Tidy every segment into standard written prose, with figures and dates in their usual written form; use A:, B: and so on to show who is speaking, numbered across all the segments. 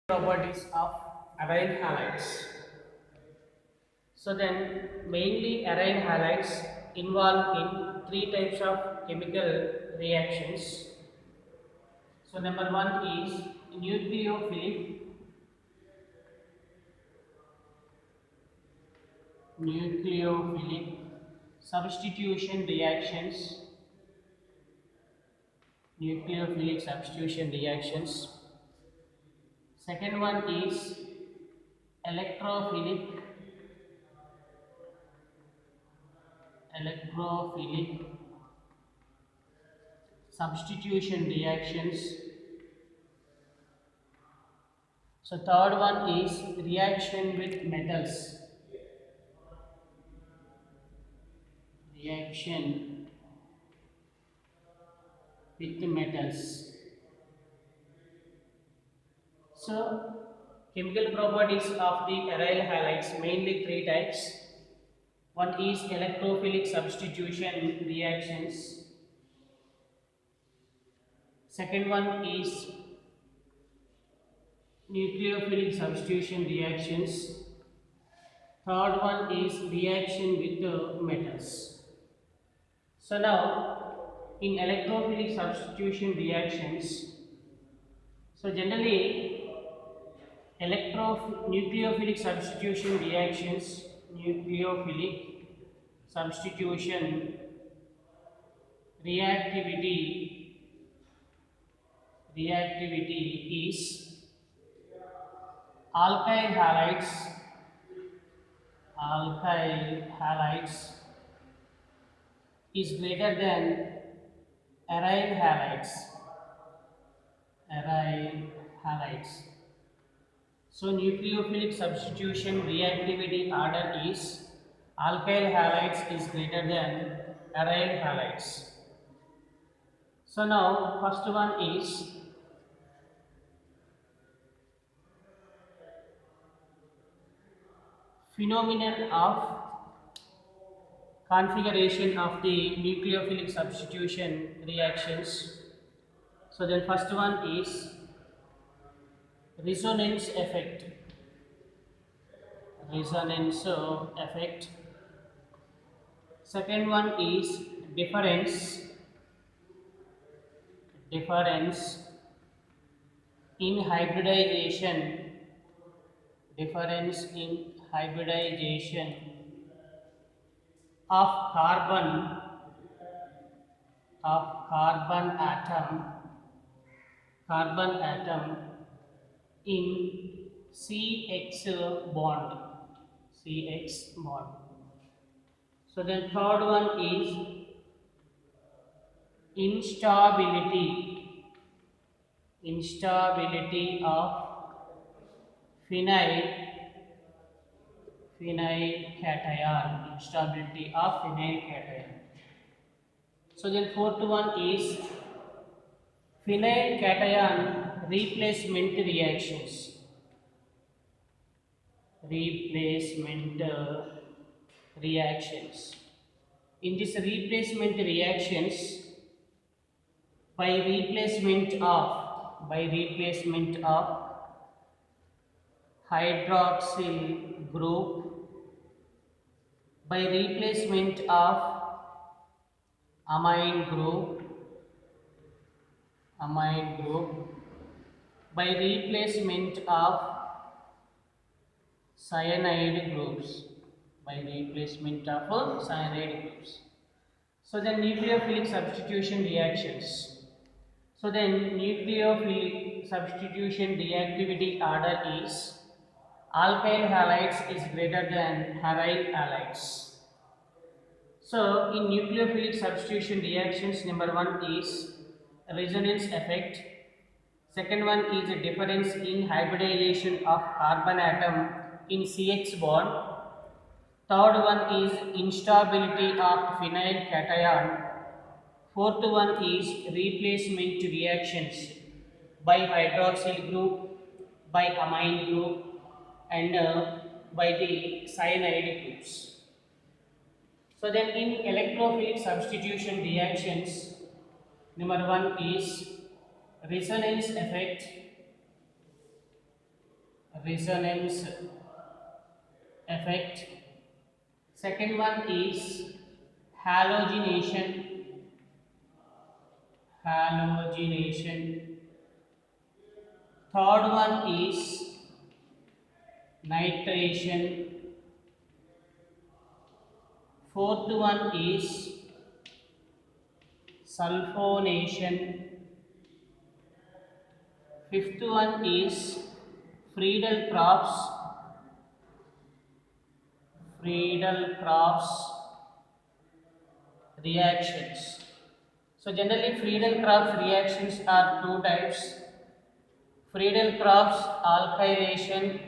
A: Properties of aryl halides. So then mainly aryl halides involved in three types of chemical reactions. So number one is nucleophilic substitution reactions. Nucleophilic substitution reactions. Second one is electrophilic electrophilic substitution reactions. So third one is reaction with metals. Reaction with metals. So chemical properties of the aryl halides mainly three types. One is electrophilic substitution reactions. Second one is nucleophilic substitution reactions. Third one is reaction with the metals. So now in electrophilic substitution reactions, so generally nucleophilic substitution reactions, nucleophilic substitution reactivity is alkyl halides is greater than aryl halides. So nucleophilic substitution reactivity order is alkyl halides is greater than aryl halides. So now first one is phenomenon of configuration of the nucleophilic substitution reactions. So then first one is resonance effect. Second one is difference in hybridization. Of carbon atom in CX bond. So then third one is instability of phenyl cation. So then fourth one is phenyl cation replacement reactions. In this replacement reactions, by replacement of hydroxyl group, by replacement of amine group, by replacement of cyanide groups. So then nucleophilic substitution reactions. So then nucleophilic substitution reactivity order is alkyl halides is greater than aryl halides. So in nucleophilic substitution reactions, number one is resonance effect. Second one is a difference in hybridization of carbon atom in CX bond. Third one is instability of phenyl cation. Fourth one is replacement reactions by hydroxyl group, by amine group, and by the cyanide groups. So then in electrophilic substitution reactions, number one is resonance effect. resonance effect. Second one is halogenation. Halogenation. Third one is nitration. Fourth one is sulfonation. Fifth one is Friedel-Crafts reactions. So generally Friedel-Crafts reactions are two types. Friedel-Crafts alkylation.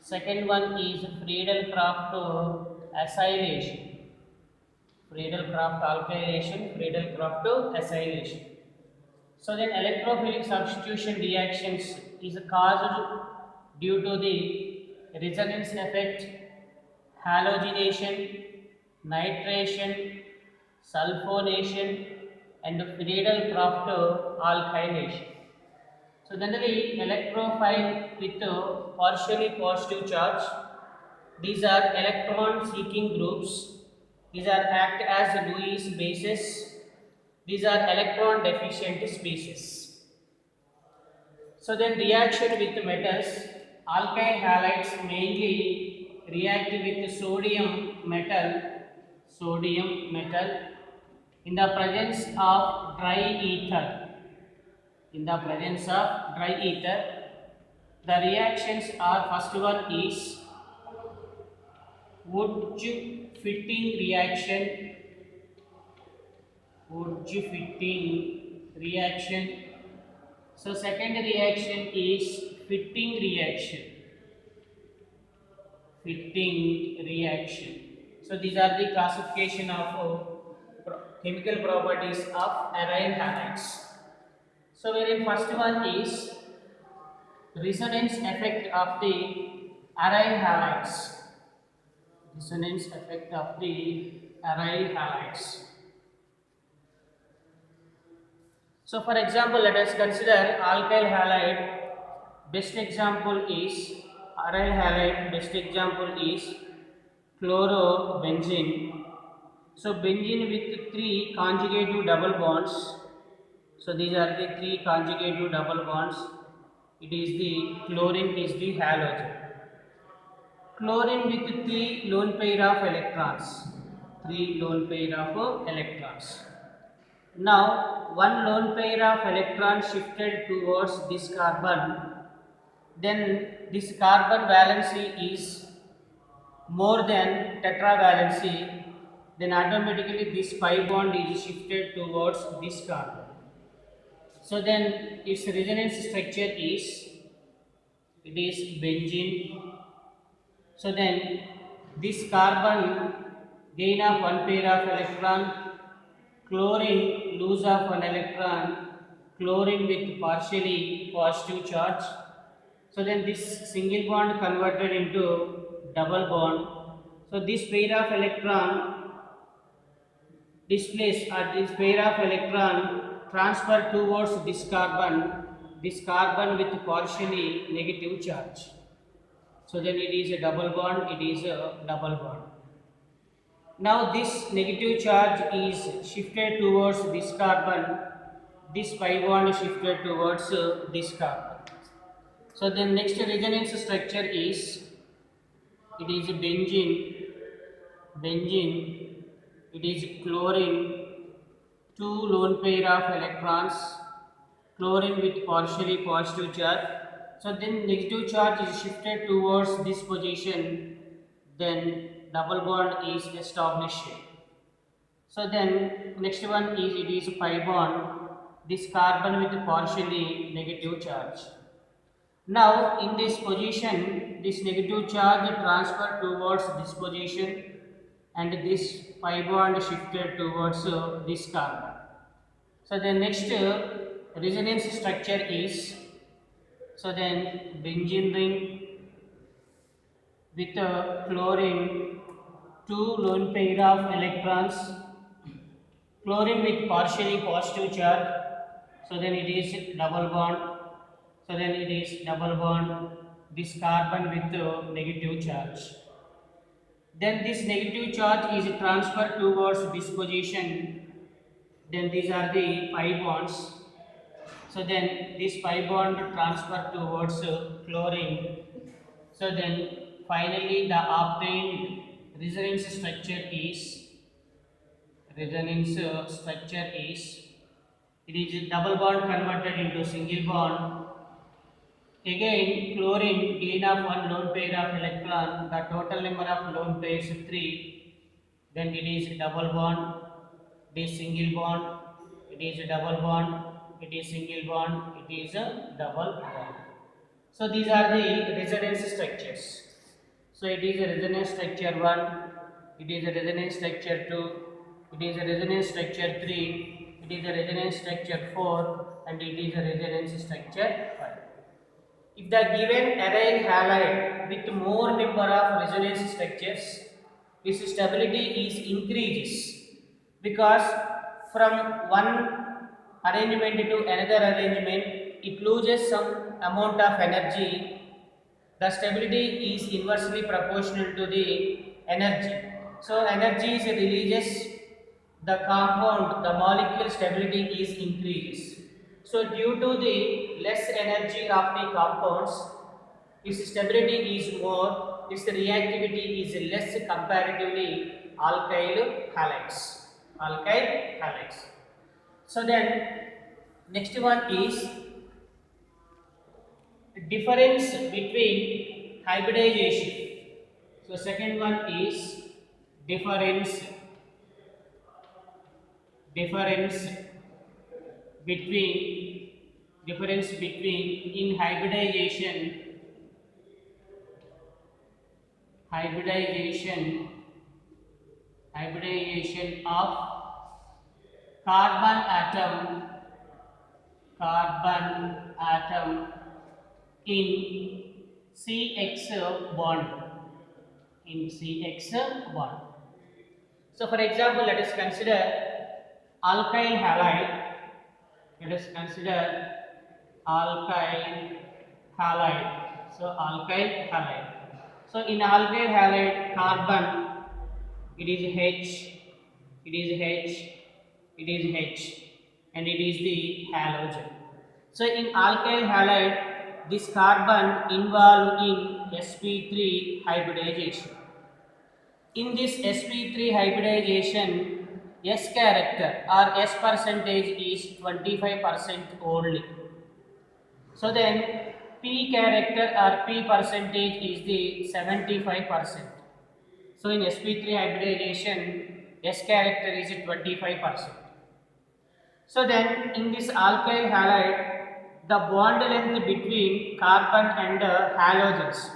A: Second one is Friedel-Crafts acylation. Friedel-Crafts alkylation, Friedel-Crafts acylation. So then electrophilic substitution reactions is caused due to the resonance effect, halogenation, nitration, sulfonation and Friedel-Crafts alkylation. So generally electrophile with a partially positive charge, these are electron seeking groups, these are act as Lewis bases, these are electron deficient species. So then reaction with metals, alkyl halides mainly react with sodium metal in the presence of dry ether. In the presence of dry ether, the reactions are, first one is Wurtz-Fitting reaction. So second reaction is fitting reaction. So these are the classification of chemical properties of aryl halides. So wherein first one is resonance effect of the aryl halides. Resonance effect of the aryl halides. So for example, let us consider alkyl halide. Best example is aryl halide. Best example is chlorobenzene. So benzene with 3 conjugative double bonds. So these are the 3 conjugative double bonds. It is the chlorine is the halogen. Chlorine with 3 lone pair of electrons. 3 lone pair of electrons. Now one lone pair of electrons shifted towards this carbon. Then this carbon valency is more than tetravalency. Then automatically this pi bond is shifted towards this carbon. So then its resonance structure is, it is benzene. So then this carbon gain of one pair of electron, chlorine lose of one electron, chlorine with partially positive charge. So then this single bond converted into double bond. So this pair of electron displace, or this pair of electron transfer towards this carbon with partially negative charge. So then it is a double bond, it is a double bond. Now this negative charge is shifted towards this carbon, this pi bond shifted towards this carbon. So then next resonance structure is, it is benzene, it is chlorine, 2 lone pair of electrons, chlorine with partially positive charge. So then negative charge is shifted towards this position, then double bond is established. So then next one is, it is pi bond, this carbon with partially negative charge. Now in this position, this negative charge transferred towards this position and this pi bond shifted towards this carbon. So the next resonance structure is, so then benzene ring with chlorine, 2 lone pair of electrons, chlorine with partially positive charge. So then it is double bond. So then it is double bond, this carbon with negative charge. Then this negative charge is transferred towards this position. Then these are the pi bonds. So then this pi bond transfer towards chlorine. So then finally the obtained resonance structure is it is double bond converted into single bond. Again chlorine gain of one lone pair of electron, the total number of lone pairs 3. Then it is double bond, it is single bond, it is a double bond, it is single bond, it is a double bond. So these are the resonance structures. So it is a resonance structure 1, it is a resonance structure 2, it is a resonance structure 3, it is a resonance structure 4, and it is a resonance structure 5. If the given aryl halide with more number of resonance structures, its stability is increases, because from one arrangement to another arrangement it loses some amount of energy. The stability is inversely proportional to the energy. So energy is releases, the compound, the molecule stability is increases. So due to the less energy of the compounds, its stability is more, its reactivity is less comparatively alkyl halides. Alkyl halides. So then next one is difference between hybridization. So second one is difference between in hybridization of carbon atom in CX bond. So for example, let us consider alkyl halide. So alkyl halide. So in alkyl halide, carbon it is H, and it is the halogen. So in alkyl halide, this carbon involved in sp3 hybridization. In this sp3 hybridization, S character or S percentage is 25% only. So then P character or P percentage is the 75%. So in sp3 hybridization, S character is 25%. So then in this alkyl halide, the bond length between carbon and halogens,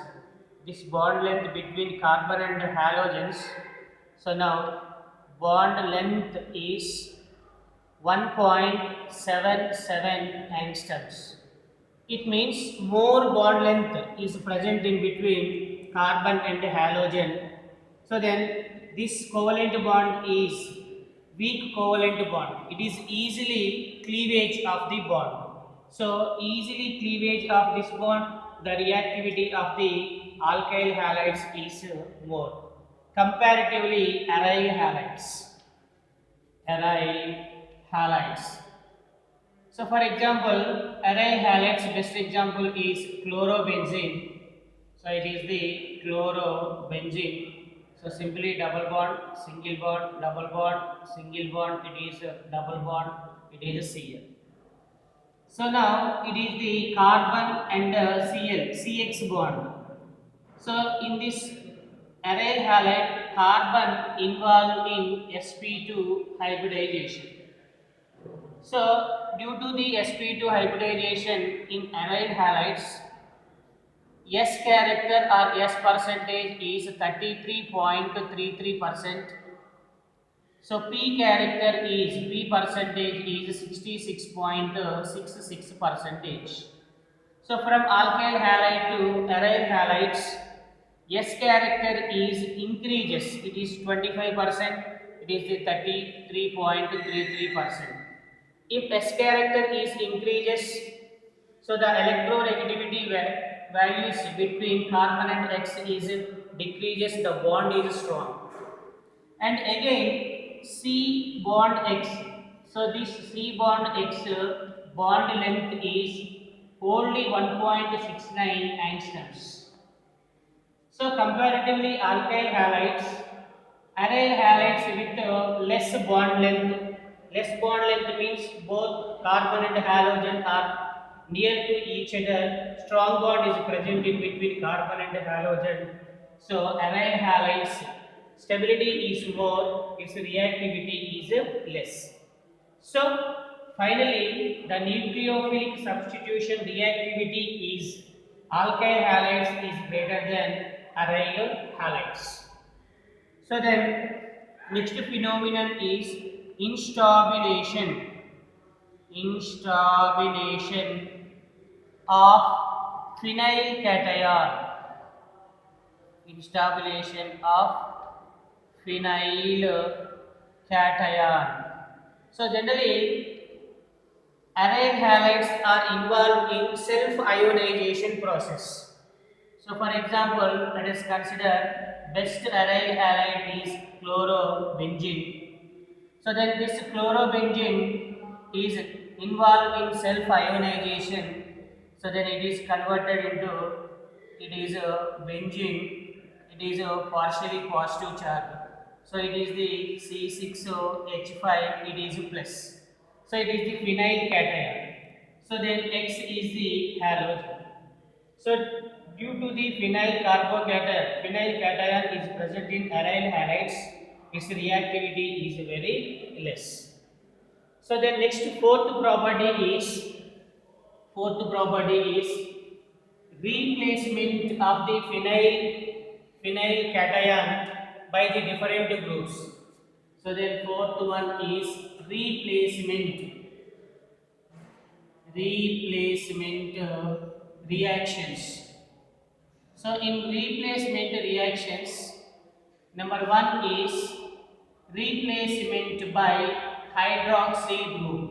A: so now bond length is 1.77 angstroms. It means more bond length is present in between carbon and halogen. So then this covalent bond is weak covalent bond. It is easily cleavage of the bond. So easily cleavage of this bond, the reactivity of the alkyl halides is more. Comparatively aryl halides. So for example, aryl halides best example is chlorobenzene. So it is the chlorobenzene. So simply double bond, single bond, double bond, single bond, it is a double bond, it is a Cl. So now it is the carbon and CX bond. So in this aryl halide, carbon involved in sp2 hybridization. So due to the sp2 hybridization in aryl halides, S character or S percentage is 33.33%. So P character is P percentage is 66.66%. So from alkyl halide to aryl halides, S character is increases. It is 25%. It is the 33.33%. If S character is increases, So the electronegativity values between carbon and X is decreases, the bond is strong. And again C bond X. So this C bond X bond length is only 1.69 angstroms. So comparatively alkyl halides, aryl halides with less bond length. Less bond length means both carbon and halogen are near to each other. Strong bond is present in between carbon and halogen. So aryl halides stability is more, its reactivity is less. So finally, the nucleophilic substitution reactivity is alkyl halides is greater than aryl halides. So then next phenomenon is instabilation. Instabilation of phenyl cation. Instabilation of phenyl cation. So generally aryl halides are involved in self-ionization process. So for example, let us consider best aryl halide is chlorobenzene. So then this chlorobenzene is involved in self-ionization. So then it is converted into, it is a benzene, it is a partially positive charge. So it is the C6H5, it is plus. So it is the phenyl cation. So then X is the halogen. So due to the phenyl cation is present in aryl halides, its reactivity is very less. So then next fourth property is replacement of the phenyl cation by the different groups. So then fourth one is replacement reactions. So in replacement reactions, number one is replacement by hydroxyl group.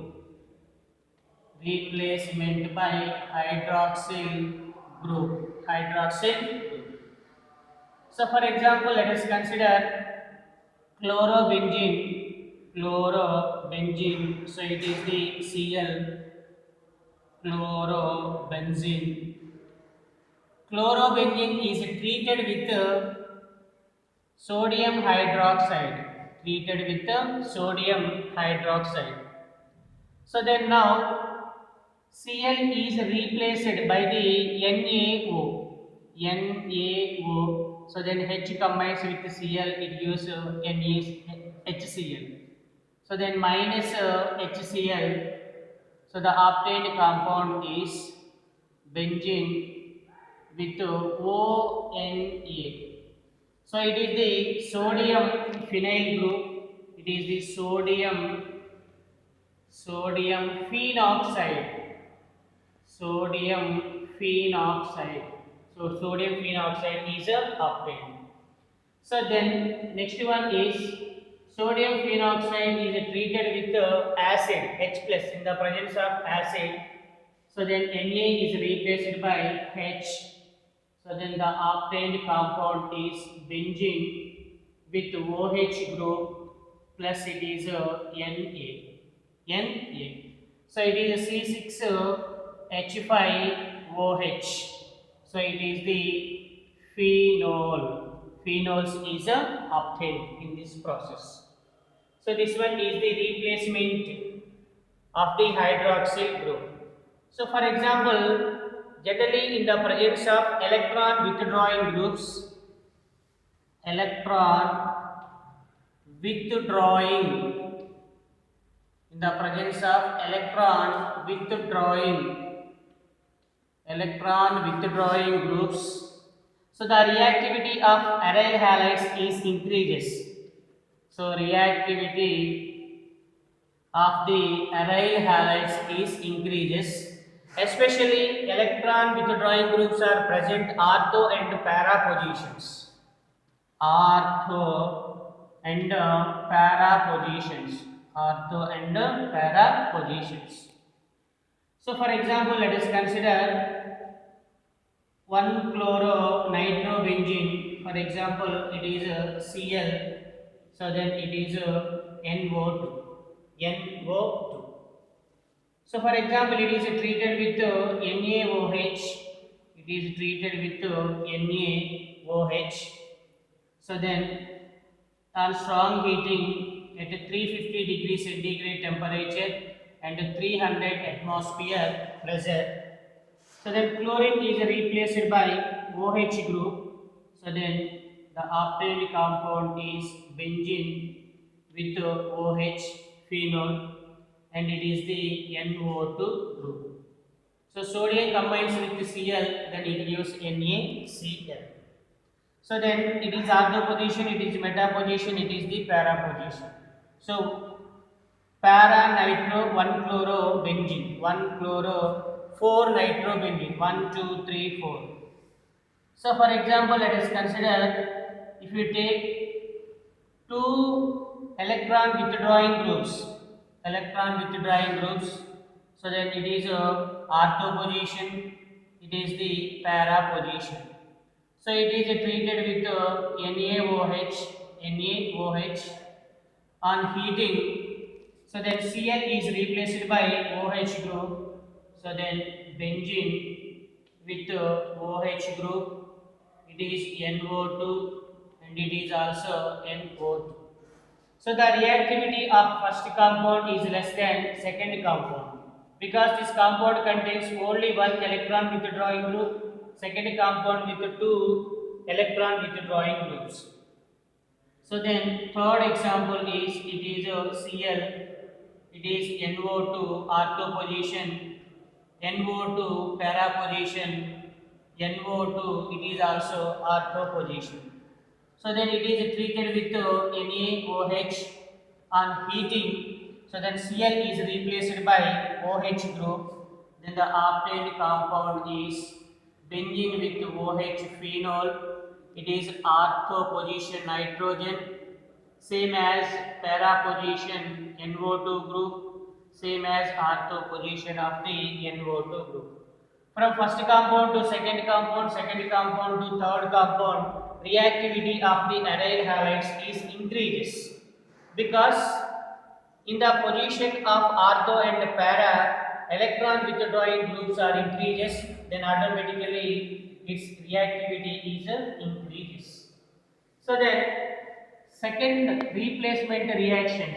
A: Replacement by hydroxyl group. So for example, let us consider chlorobenzene. So it is the Cl, chlorobenzene. Chlorobenzene is treated with sodium hydroxide. So then now Cl is replaced by the NaO. So then H combines with Cl, it gives HCl. So then minus HCl. So the obtained compound is benzene with ONA. So it is the sodium phenyl group. It is the sodium phenoxide. So sodium phenoxide is obtained. So then next one is sodium phenoxide is treated with acid H plus in the presence of acid. So then Na is replaced by H. So then the obtained compound is benzene with OH group plus it is Na. So it is C6H5OH. So it is the phenol. Phenols is obtained in this process. So this one is the replacement of the hydroxyl group. So for example, generally in the presence of electron withdrawing groups, in the presence of electron withdrawing groups, so the reactivity of aryl halides is increases. So reactivity of the aryl halides is increases. Especially electron withdrawing groups are present ortho and para positions. So So for example, let us consider 1-chloro-nitrobenzene. For example, it is a Cl. So then it is a NO2. NO2. So for example, it is treated with NaOH. It is treated with NaOH. So then, on strong heating at 350 degrees centigrade temperature and 300 atmosphere pressure. So then chlorine is replaced by OH group. So then the obtained compound is benzene with OH phenol, and it is the NO2 group. So sodium combines with Cl, then it gives NaCl. So then it is ortho position, it is meta position, it is the para position. So para nitro 1-chloro-benzene, 1-chloro-4-nitrobenzene, 1, 2, 3, 4. So for example, let us consider if you take two electron withdrawing groups, so then it is a ortho position, it is the para position. So it is treated with NaOH on heating. So then Cl is replaced by OH group. So then benzene with OH group, it is NO2 and it is also NO2. So the reactivity of first compound is less than second compound because this compound contains only one electron withdrawing group, second compound with two electron withdrawing groups. So then third example is it is a Cl, it is NO2 ortho position, NO2 para position, NO2 it is also ortho position. So then it is treated with NaOH on heating. So then Cl is replaced by OH group. Then the obtained compound is benzene with OH phenol. It is ortho position nitrogen, same as para position NO2 group, same as ortho position of the NO2 group. From first compound to second compound to third compound, reactivity of the aryl halides is increases because in the position of ortho and para, electron withdrawing groups are increases, then automatically its reactivity is increases. So then second replacement reactions.